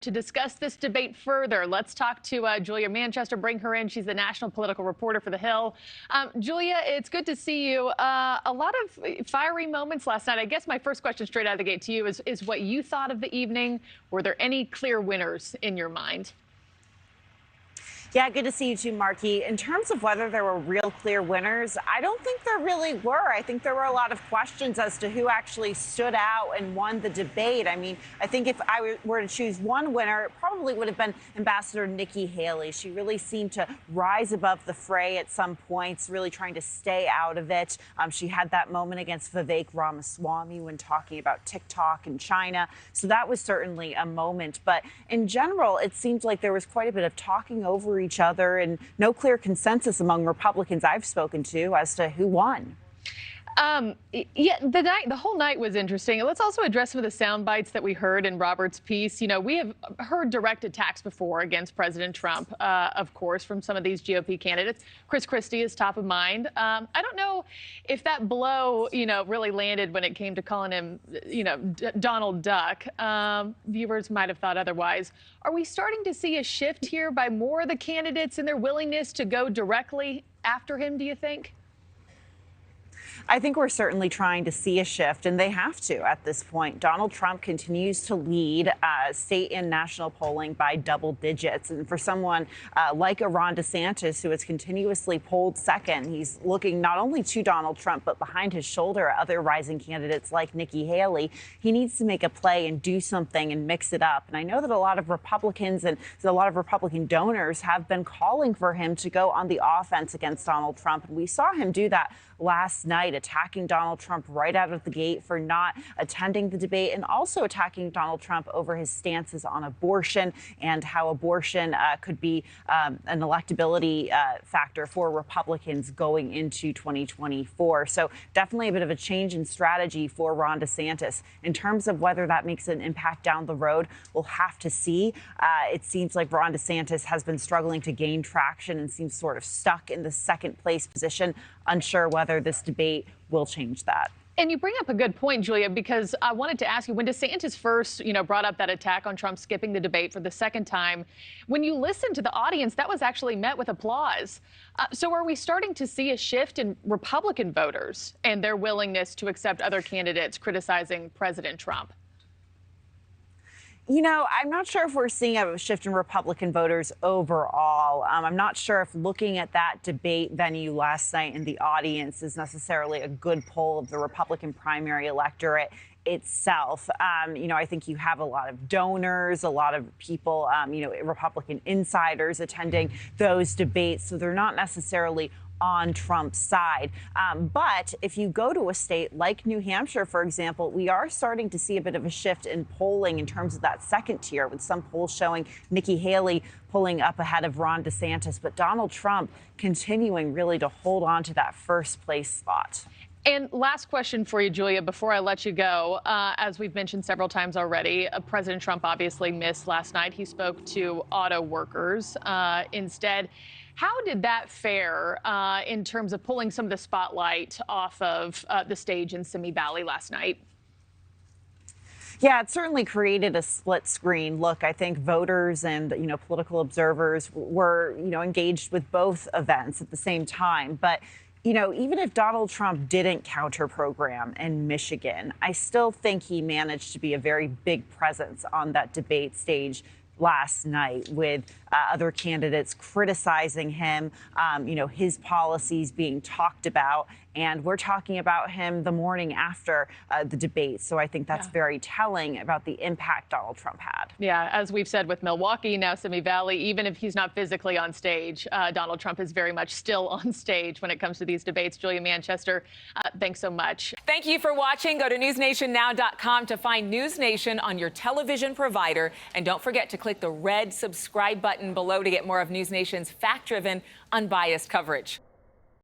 To discuss this debate further, let's talk to Julia Manchester. Bring her in. She's the national political reporter for The Hill. Julia, it's good to see you. A lot of fiery moments last night. I guess my first question straight out of the gate to you is what you thought of the evening. Were there any clear winners in your mind? Yeah, good to see you too, Marky. In terms of whether there were real clear winners, I don't think there really were. I think there were a lot of questions as to who actually stood out and won the debate. I mean, I think if I were to choose one winner, it probably would have been Ambassador Nikki Haley. She really seemed to rise above the fray at some points, really trying to stay out of it. She had that moment against Vivek Ramaswamy when talking about TikTok and China. So that was certainly a moment. But in general, it seemed like there was quite a bit of talking over each other and no clear consensus among Republicans I've spoken to as to who won. Yeah, the whole night was interesting. Let's also address some of the sound bites that we heard in Robert's piece. You know, we have heard direct attacks before against President Trump, of course, from some of these GOP candidates. Chris Christie is top of mind. I don't know if that blow, really landed when it came to calling him, Donald Duck. Viewers might have thought otherwise. Are we starting to see a shift here by more of the candidates in their willingness to go directly after him, do you think? I think we're certainly trying to see a shift, and they have to at this point. Donald Trump continues to lead state and national polling by double digits. And for someone like Ron DeSantis, who has continuously polled second, he's looking not only to Donald Trump, but behind his shoulder at other rising candidates like Nikki Haley. He needs to make a play and do something and mix it up. And I know that a lot of Republicans and a lot of Republican donors have been calling for him to go on the offense against Donald Trump. And we saw him do that last night, attacking Donald Trump right out of the gate for not attending the debate, and also attacking Donald Trump over his stances on abortion and how abortion could be an electability factor for Republicans going into 2024. So definitely a bit of a change in strategy for Ron DeSantis. In terms of whether that makes an impact down the road, we'll have to see. It seems like Ron DeSantis has been struggling to gain traction and seems sort of stuck in the second place position, unsure whether this debate will change that. And you bring up a good point, Julia, because I wanted to ask you, when DeSantis first, brought up that attack on Trump skipping the debate for the second time, when you listened to the audience, that was actually met with applause. So are we starting to see a shift in Republican voters and their willingness to accept other candidates criticizing President Trump? I'm not sure if we're seeing a shift in Republican voters overall. I'm not sure if looking at that debate venue last night in the audience is necessarily a good poll of the Republican primary electorate itself. I think you have a lot of donors, a lot of people, Republican insiders attending those debates. So they're not necessarily on Trump's side. But if you go to a state like New Hampshire, for example, we are starting to see a bit of a shift in polling in terms of that second tier, with some polls showing Nikki Haley pulling up ahead of Ron DeSantis, but Donald Trump continuing really to hold on to that first place spot. And last question for you, Julia, before I let you go. As we've mentioned several times already, President Trump obviously missed last night. He spoke to auto workers instead. How did that fare in terms of pulling some of the spotlight off of the stage in Simi Valley last night? Yeah, it certainly created a split screen look. I think voters and, political observers were, engaged with both events at the same time. But even if Donald Trump didn't counter program in Michigan, I still think he managed to be a very big presence on that debate stage last night, with other candidates criticizing him, his policies being talked about. And we're talking about him the morning after the debate. So I think that's very telling about the impact Donald Trump had. Yeah, as we've said with Milwaukee, now Simi Valley, even if he's not physically on stage, Donald Trump is very much still on stage when it comes to these debates. Julia Manchester, thanks so much. Thank you for watching. Go to newsnationnow.com to find News Nation on your television provider. And don't forget to click the red subscribe button below to get more of News Nation's fact-driven, unbiased coverage.